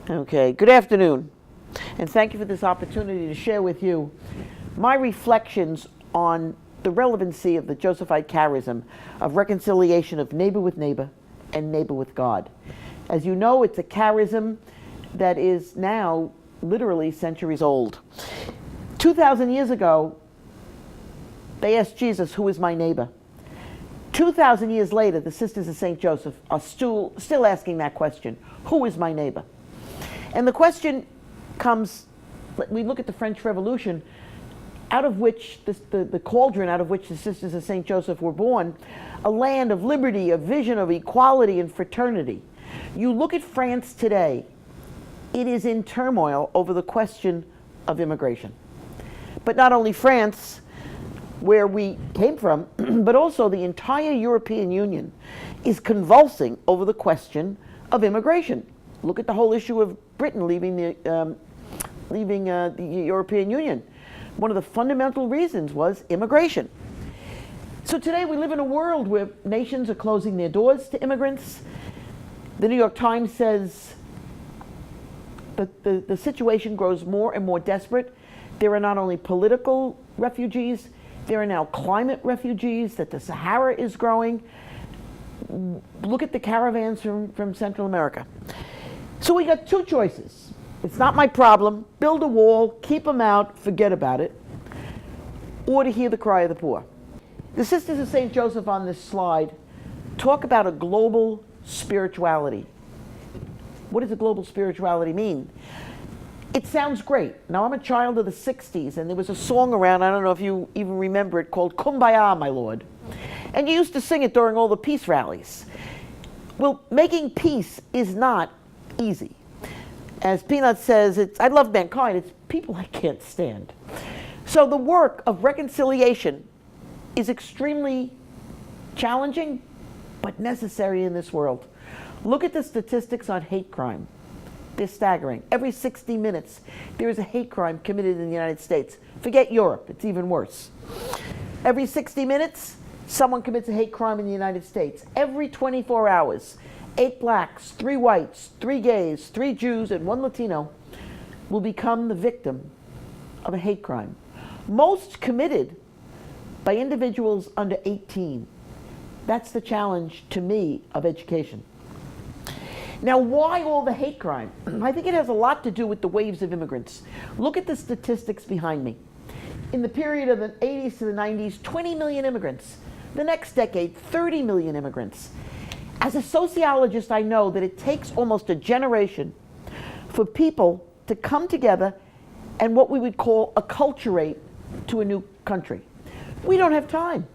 Okay, good afternoon, and thank you for this opportunity to share with you my reflections on the relevancy of the Josephite charism of reconciliation of neighbor with neighbor and neighbor with God. As you know, it's a charism that is now literally centuries old. 2,000 years ago, they asked Jesus, "Who is my neighbor?" 2,000 years later, the Sisters of St. Joseph are still asking that question, "Who is my neighbor?" And the question comes, we look at the French Revolution, out of which, the cauldron out of which the Sisters of St. Joseph were born, a land of liberty, a vision of equality and fraternity. You look at France today, it is in turmoil over the question of immigration. But not only France, where we came from, but also the entire European Union is convulsing over the question of immigration. Look at the whole issue of Britain leaving the European Union. One of the fundamental reasons was immigration. So today we live in a world where nations are closing their doors to immigrants. The New York Times says that the situation grows more and more desperate. There are not only political refugees, there are now climate refugees, that the Sahara is growing. Look at the caravans from Central America. So we got two choices. It's not my problem. Build a wall, keep them out, forget about it. Or to hear the cry of the poor. The Sisters of St. Joseph on this slide talk about a global spirituality. What does a global spirituality mean? It sounds great. Now, I'm a child of the 60s, and there was a song around, I don't know if you even remember it, called "Kumbaya, My Lord." And you used to sing it during all the peace rallies. Well, making peace is not easy. As Peanut says, I love mankind, it's people I can't stand. So the work of reconciliation is extremely challenging, but necessary in this world. Look at the statistics on hate crime. They're staggering. Every 60 minutes, there is a hate crime committed in the United States. Forget Europe, it's even worse. Every 60 minutes, someone commits a hate crime in the United States. Every 24 hours, 8 blacks, 3 whites, 3 gays, 3 Jews, and 1 Latino will become the victim of a hate crime. Most committed by individuals under 18. That's the challenge, to me, of education. Now, why all the hate crime? I think it has a lot to do with the waves of immigrants. Look at the statistics behind me. In the period of the 80s to the 90s, 20 million immigrants. The next decade, 30 million immigrants. As a sociologist, I know that it takes almost a generation for people to come together and what we would call acculturate to a new country. We don't have time.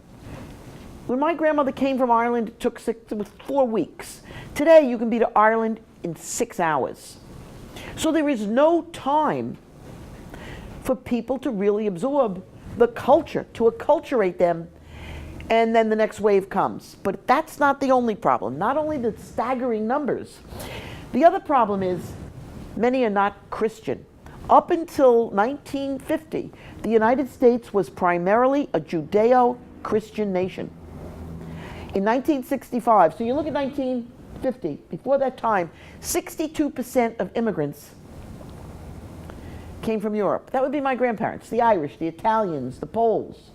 When my grandmother came from Ireland, it took 4 weeks. Today, you can be to Ireland in 6 hours. So there is no time for people to really absorb the culture, to acculturate them, and then the next wave comes. But that's not the only problem. Not only the staggering numbers. The other problem is many are not Christian. Up until 1950, the United States was primarily a Judeo-Christian nation. In 1965, so you look at 1950, before that time, 62% of immigrants came from Europe. That would be my grandparents, the Irish, the Italians, the Poles.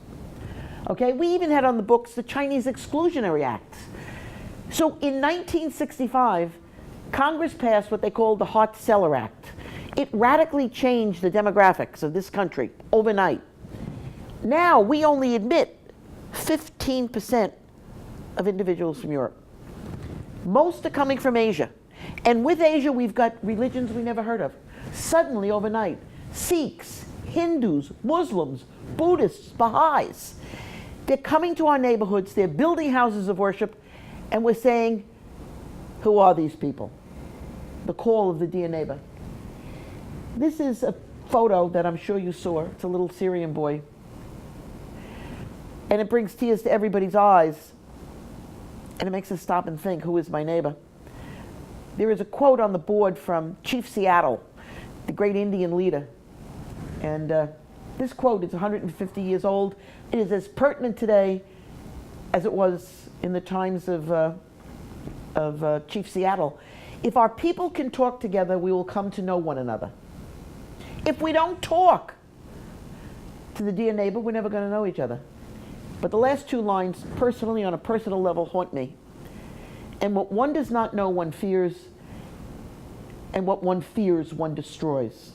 Okay, we even had on the books the Chinese Exclusionary Act. So in 1965, Congress passed what they called the Hart-Celler Act. It radically changed the demographics of this country overnight. Now we only admit 15% of individuals from Europe. Most are coming from Asia. And with Asia, we've got religions we never heard of. Suddenly, overnight, Sikhs, Hindus, Muslims, Buddhists, Baha'is, they're coming to our neighborhoods, they're building houses of worship, and we're saying, who are these people? The call of the dear neighbor. This is a photo that I'm sure you saw. It's a little Syrian boy. And it brings tears to everybody's eyes. And it makes us stop and think, who is my neighbor? There is a quote on the board from Chief Seattle, the great Indian leader. And this quote is 150 years old. It is as pertinent today as it was in the times of Chief Seattle. If our people can talk together, we will come to know one another. If we don't talk to the dear neighbor, we're never going to know each other. But the last two lines, personally, on a personal level, haunt me. And what one does not know, one fears, and what one fears, one destroys.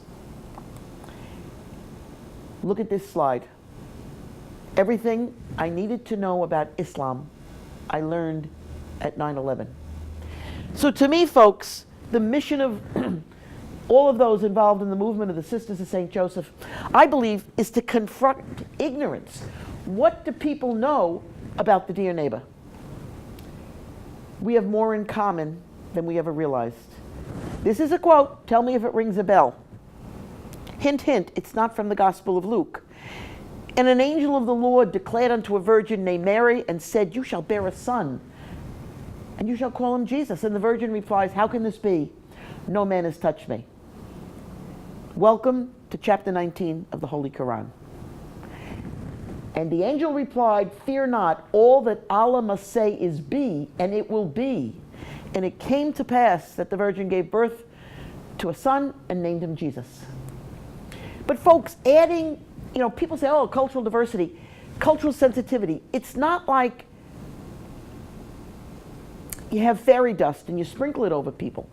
Look at this slide. Everything I needed to know about Islam, I learned at 9/11. So to me, folks, the mission of all of those involved in the movement of the Sisters of St. Joseph, I believe, is to confront ignorance. What do people know about the dear neighbor? We have more in common than we ever realized. This is a quote. Tell me if it rings a bell. Hint, hint, it's not from the Gospel of Luke. And an angel of the Lord declared unto a virgin named Mary and said, you shall bear a son, and you shall call him Jesus. And the virgin replies, how can this be? No man has touched me. Welcome to chapter 19 of the Holy Quran. And the angel replied, fear not, all that Allah must say is be, and it will be. And it came to pass that the virgin gave birth to a son and named him Jesus. But folks, adding, people say, oh, cultural diversity, cultural sensitivity. It's not like you have fairy dust and you sprinkle it over people.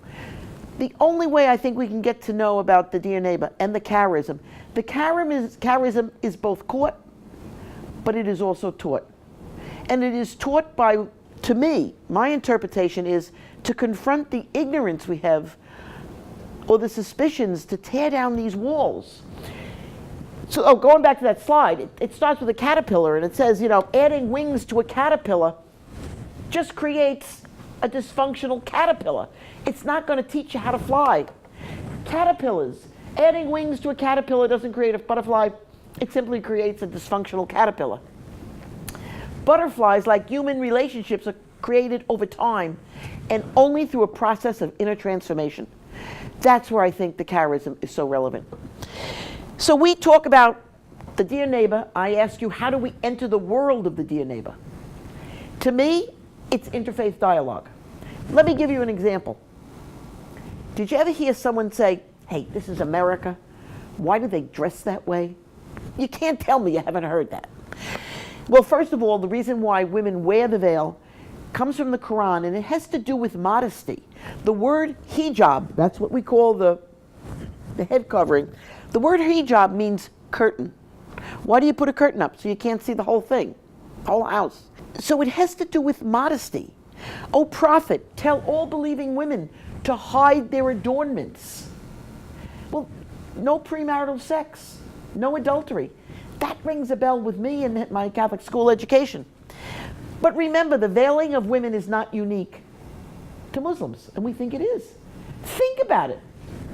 The only way I think we can get to know about the dear neighbor and the charism is both caught, but it is also taught. And it is taught by, to me, my interpretation is to confront the ignorance we have or the suspicions, to tear down these walls. So, going back to that slide, it starts with a caterpillar, and it says, adding wings to a caterpillar just creates a dysfunctional caterpillar. It's not going to teach you how to fly. Caterpillars, adding wings to a caterpillar doesn't create a butterfly, it simply creates a dysfunctional caterpillar. Butterflies, like human relationships, are created over time and only through a process of inner transformation. That's where I think the charism is so relevant. So we talk about the dear neighbor. I ask you, how do we enter the world of the dear neighbor? To me, it's interfaith dialogue. Let me give you an example. Did you ever hear someone say, hey, this is America. Why do they dress that way? You can't tell me you haven't heard that. Well, first of all, the reason why women wear the veil comes from the Quran, and it has to do with modesty. The word hijab, that's what we call the head covering. The word hijab means curtain. Why do you put a curtain up? So you can't see the whole thing, the whole house. So it has to do with modesty. O prophet, tell all believing women to hide their adornments. Well, no premarital sex, no adultery. That rings a bell with me in my Catholic school education. But remember, the veiling of women is not unique to Muslims, and we think it is. Think about it.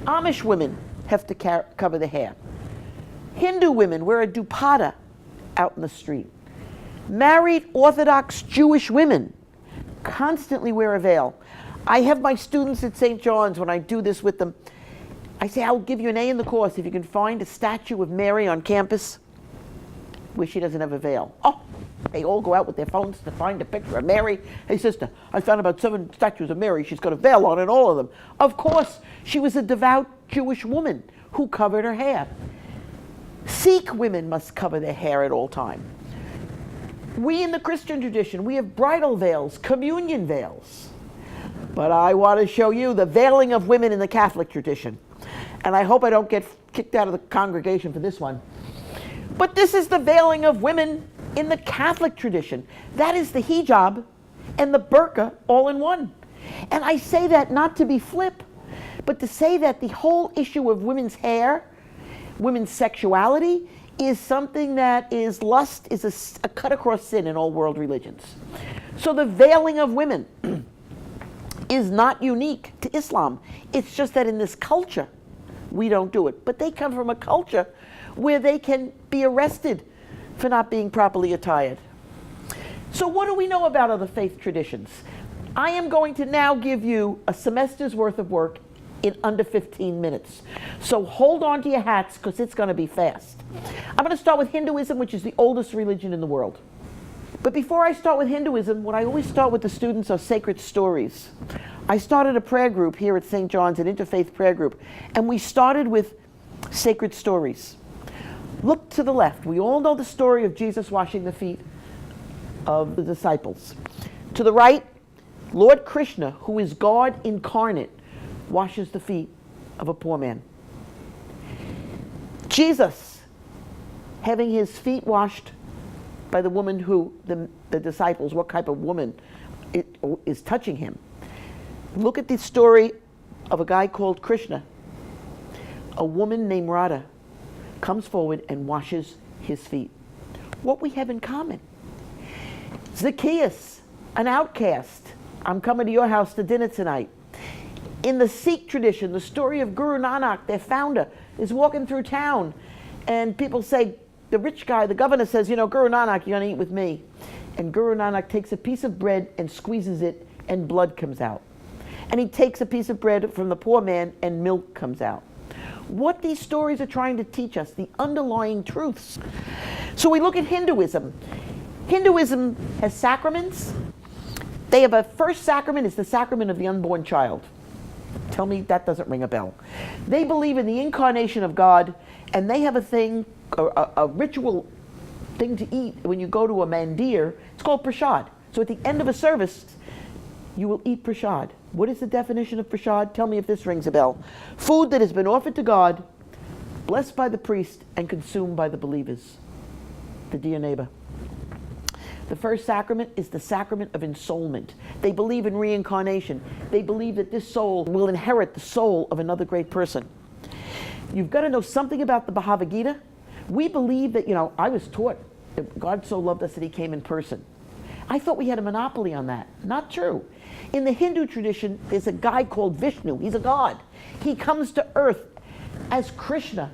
Amish women have to cover their hair. Hindu women wear a dupatta out in the street. Married Orthodox Jewish women constantly wear a veil. I have my students at St. John's, when I do this with them, I say, I'll give you an A in the course if you can find a statue of Mary on campus where she doesn't have a veil. Oh, they all go out with their phones to find a picture of Mary. Hey, sister, I found about 7 statues of Mary. She's got a veil on in all of them. Of course, she was a devout Jewish woman who covered her hair. Sikh women must cover their hair at all times. We in the Christian tradition, we have bridal veils, communion veils. But I want to show you the veiling of women in the Catholic tradition. And I hope I don't get kicked out of the congregation for this one. But this is the veiling of women in the Catholic tradition. That is the hijab and the burqa all in one. And I say that not to be flip, but to say that the whole issue of women's hair, women's sexuality, is something that is lust, is a cut across sin in all world religions. So the veiling of women is not unique to Islam. It's just that in this culture, we don't do it. But they come from a culture where they can be arrested for not being properly attired. So what do we know about other faith traditions? I am going to now give you a semester's worth of work in under 15 minutes. So hold on to your hats, because it's going to be fast. I'm going to start with Hinduism, which is the oldest religion in the world. But before I start with Hinduism, what I always start with the students are sacred stories. I started a prayer group here at St. John's, an interfaith prayer group, and we started with sacred stories. Look to the left. We all know the story of Jesus washing the feet of the disciples. To the right, Lord Krishna, who is God incarnate, washes the feet of a poor man. Jesus, having his feet washed by the woman who, the disciples, what type of woman is touching him. Look at the story of a guy called Krishna. A woman named Radha comes forward and washes his feet. What we have in common. Zacchaeus, an outcast. I'm coming to your house to dinner tonight. In the Sikh tradition, the story of Guru Nanak, their founder, is walking through town, and people say, the rich guy, the governor says, you know, Guru Nanak, you're going to eat with me. And Guru Nanak takes a piece of bread and squeezes it, and blood comes out. And he takes a piece of bread from the poor man, and milk comes out. What these stories are trying to teach us, the underlying truths. So we look at Hinduism. Hinduism has sacraments. They have a first sacrament, is the sacrament of the unborn child. Tell me that doesn't ring a bell. They believe in the incarnation of God, and they have a thing, a ritual thing to eat when you go to a mandir. It's called prasad. So at the end of a service, you will eat prasad. What is the definition of prasad? Tell me if this rings a bell. Food that has been offered to God, blessed by the priest, and consumed by the believers, the dear neighbor. The first sacrament is the sacrament of ensoulment. They believe in reincarnation. They believe that this soul will inherit the soul of another great person. You've got to know something about the Bhagavad Gita. We believe that, you know, I was taught that God so loved us that he came in person. I thought we had a monopoly on that. Not true. In the Hindu tradition, there's a guy called Vishnu. He's a god. He comes to earth as Krishna.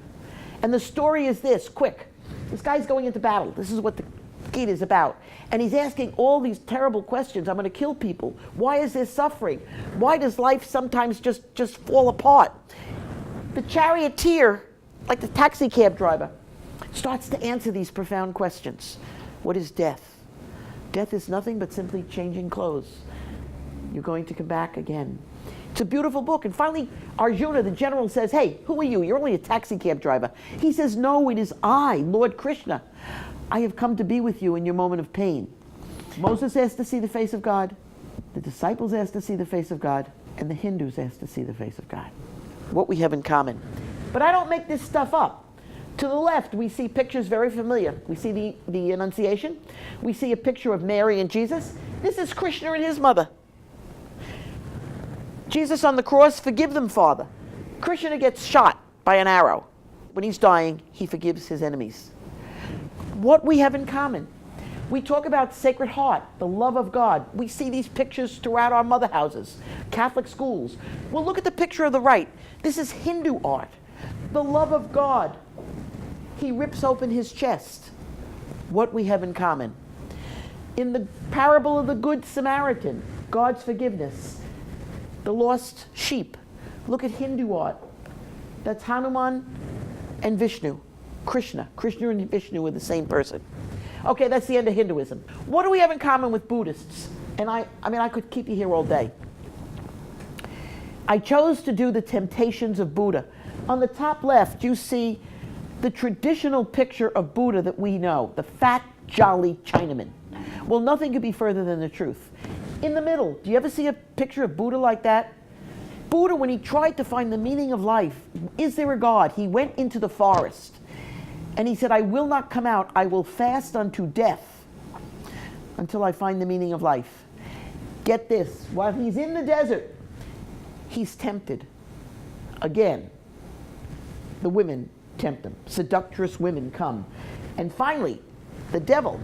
And the story is this, quick. This guy's going into battle. This is what the Gita is about. And he's asking all these terrible questions. I'm going to kill people. Why is there suffering? Why does life sometimes just fall apart? The charioteer, like the taxi cab driver, starts to answer these profound questions. What is death? Death is nothing but simply changing clothes. You're going to come back again. It's a beautiful book. And finally, Arjuna, the general, says, hey, who are you? You're only a taxi cab driver. He says, no, it is I, Lord Krishna. I have come to be with you in your moment of pain. Moses asked to see the face of God. The disciples asked to see the face of God. And the Hindus asked to see the face of God. What we have in common. But I don't make this stuff up. To the left, we see pictures very familiar. We see the Annunciation. We see a picture of Mary and Jesus. This is Krishna and his mother. Jesus on the cross, forgive them, Father. Krishna gets shot by an arrow. When he's dying, he forgives his enemies. What we have in common. We talk about Sacred Heart, the love of God. We see these pictures throughout our mother houses, Catholic schools. Well, look at the picture of the right. This is Hindu art. The love of God. He rips open his chest. What we have in common. In the parable of the Good Samaritan, God's forgiveness. The lost sheep. Look at Hindu art. That's Hanuman and Vishnu. Krishna and Vishnu are the same person. Okay, that's the end of Hinduism. What do we have in common with Buddhists? And I mean, I could keep you here all day. I chose to do the temptations of Buddha. On the top left, you see the traditional picture of Buddha that we know, the fat, jolly Chinaman. Well, nothing could be further than the truth. In the middle, do you ever see a picture of Buddha like that? Buddha, when he tried to find the meaning of life, is there a God? He went into the forest. And he said, I will not come out. I will fast unto death until I find the meaning of life. Get this. While he's in the desert, he's tempted. Again, the women tempt him. Seductress women come. And finally, the devil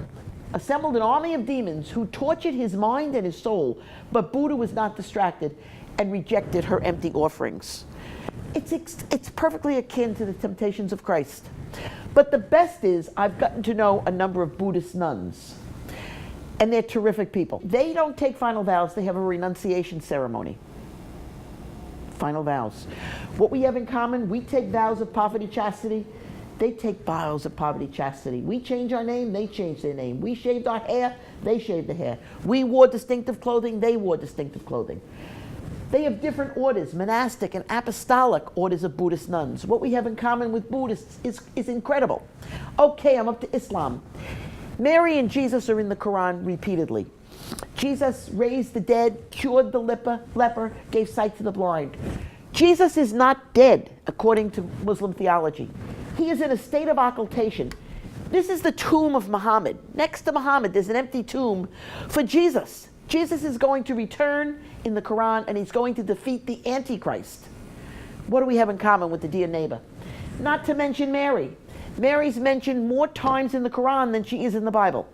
assembled an army of demons who tortured his mind and his soul. But Buddha was not distracted and rejected her empty offerings. It's perfectly akin to the temptations of Christ. But the best is, I've gotten to know a number of Buddhist nuns, and they're terrific people. They don't take final vows, they have a renunciation ceremony. Final vows. What we have in common, we take vows of poverty, chastity, They take vows of poverty, chastity. We change our name, they change their name. We shaved our hair, they shaved their hair. We wore distinctive clothing, they wore distinctive clothing. They have different orders, monastic and apostolic orders of Buddhist nuns. What we have in common with Buddhists is incredible. Okay, I'm up to Islam. Mary and Jesus are in the Quran repeatedly. Jesus raised the dead, cured the leper, gave sight to the blind. Jesus is not dead, according to Muslim theology. He is in a state of occultation. This is the tomb of Muhammad. Next to Muhammad, there's an empty tomb for Jesus. Jesus is going to return in the Quran, and he's going to defeat the Antichrist. What do we have in common with the dear neighbor? Not to mention Mary. Mary's mentioned more times in the Quran than she is in the Bible.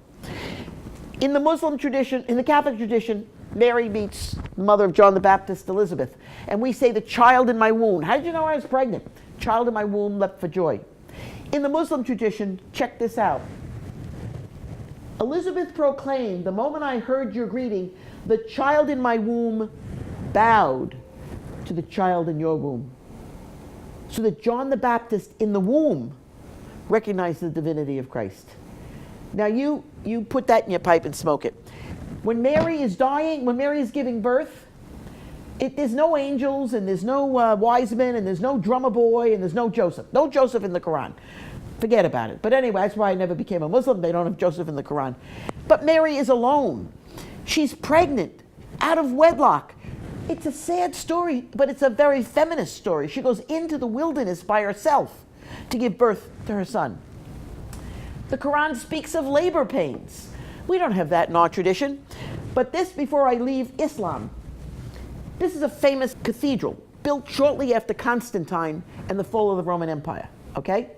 In the Muslim tradition, in the Catholic tradition, Mary meets the mother of John the Baptist, Elizabeth. And we say, the child in my womb. How did you know I was pregnant? Child in my womb leapt for joy. In the Muslim tradition, check this out. Elizabeth proclaimed, the moment I heard your greeting, the child in my womb bowed to the child in your womb. So that John the Baptist in the womb recognized the divinity of Christ. Now you put that in your pipe and smoke it. When Mary is dying, when Mary is giving birth, there's no angels, and there's no wise men, and there's no drummer boy, and there's no Joseph. No Joseph in the Quran. Forget about it. But anyway, that's why I never became a Muslim. They don't have Joseph in the Quran. But Mary is alone. She's pregnant, out of wedlock. It's a sad story, but it's a very feminist story. She goes into the wilderness by herself to give birth to her son. The Quran speaks of labor pains. We don't have that in our tradition. But this, before I leave Islam, this is a famous cathedral built shortly after Constantine and the fall of the Roman Empire, okay?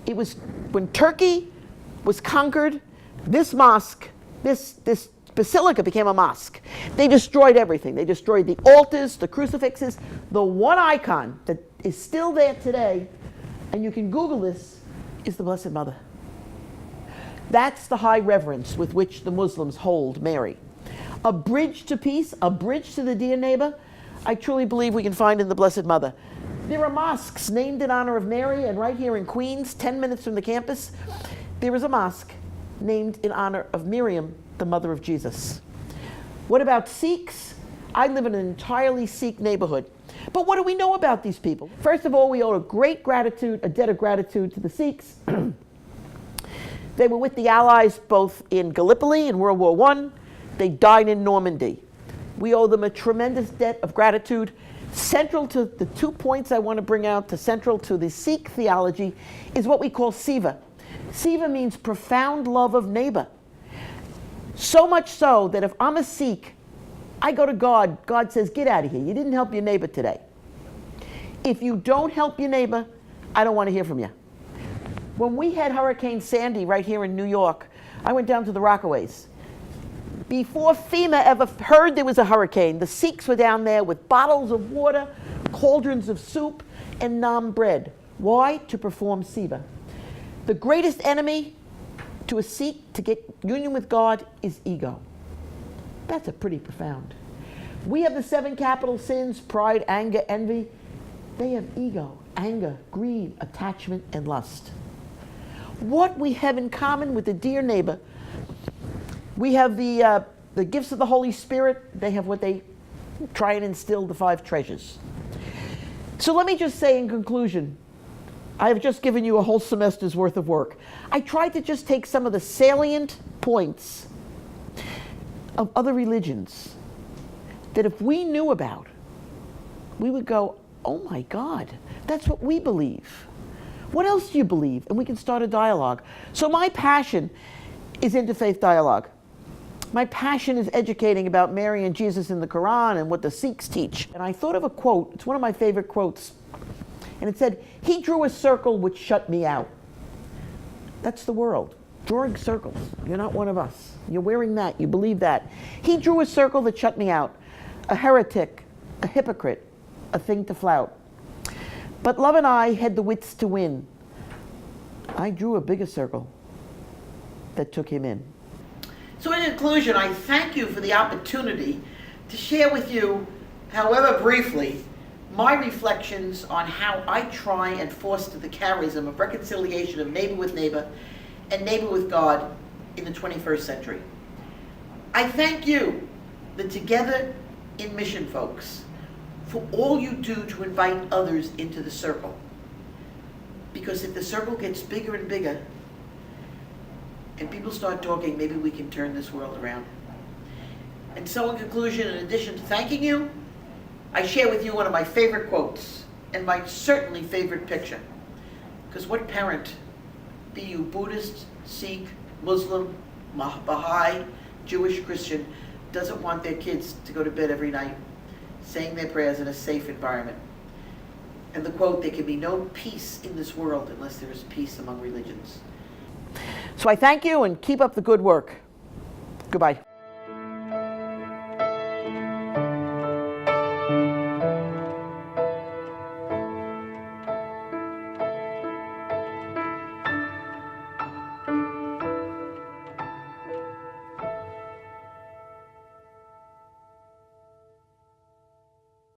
It was when Turkey was conquered, this mosque, this basilica became a mosque. They destroyed everything. They destroyed the altars, the crucifixes. The one icon that is still there today, and you can Google this, is the Blessed Mother. That's the high reverence with which the Muslims hold Mary. A bridge to peace, a bridge to the dear neighbor, I truly believe we can find in the Blessed Mother. There are mosques named in honor of Mary, and right here in Queens, 10 minutes from the campus, there is a mosque named in honor of Miriam, the mother of Jesus. What about Sikhs? I live in an entirely Sikh neighborhood. But what do we know about these people? First of all, we owe a debt of gratitude to the Sikhs. They were with the Allies both in Gallipoli in World War I. They died in Normandy. We owe them a tremendous debt of gratitude. Central to the 2 points I want to bring out, central to the Sikh theology, is what we call Seva. Seva means profound love of neighbor. So much so that if I'm a Sikh, I go to God, God says, get out of here. You didn't help your neighbor today. If you don't help your neighbor, I don't want to hear from you. When we had Hurricane Sandy right here in New York, I went down to the Rockaways. Before FEMA ever heard there was a hurricane, the Sikhs were down there with bottles of water, cauldrons of soup, and naan bread. Why? To perform Seva. The greatest enemy to a Sikh to get union with God is ego. That's a pretty profound. We have the 7 capital sins: pride, anger, envy. They have ego, anger, greed, attachment, and lust. What we have in common with the dear neighbor, we have the gifts of the Holy Spirit. They have what they try and instill, the 5 treasures. So let me just say in conclusion, I have just given you a whole semester's worth of work. I tried to just take some of the salient points of other religions that if we knew about, we would go, oh my God, that's what we believe. What else do you believe? And we can start a dialogue. So my passion is interfaith dialogue. My passion is educating about Mary and Jesus in the Quran and what the Sikhs teach. And I thought of a quote. It's one of my favorite quotes. And it said, he drew a circle which shut me out. That's the world, drawing circles. You're not one of us. You're wearing that. You believe that. He drew a circle that shut me out. A heretic, a hypocrite, a thing to flout. But love and I had the wits to win. I drew a bigger circle that took him in. So in conclusion, I thank you for the opportunity to share with you, however briefly, my reflections on how I try and foster the charism of reconciliation of neighbor with neighbor and neighbor with God in the 21st century. I thank you, the Together in Mission folks, for all you do to invite others into the circle. Because if the circle gets bigger and bigger, and people start talking, maybe we can turn this world around. And so in conclusion, in addition to thanking you, I share with you one of my favorite quotes, and my certainly favorite picture. Because what parent, be you Buddhist, Sikh, Muslim, Baha'i, Jewish, Christian, doesn't want their kids to go to bed every night saying their prayers in a safe environment? And the quote, there can be no peace in this world unless there is peace among religions. So I thank you and keep up the good work. Goodbye.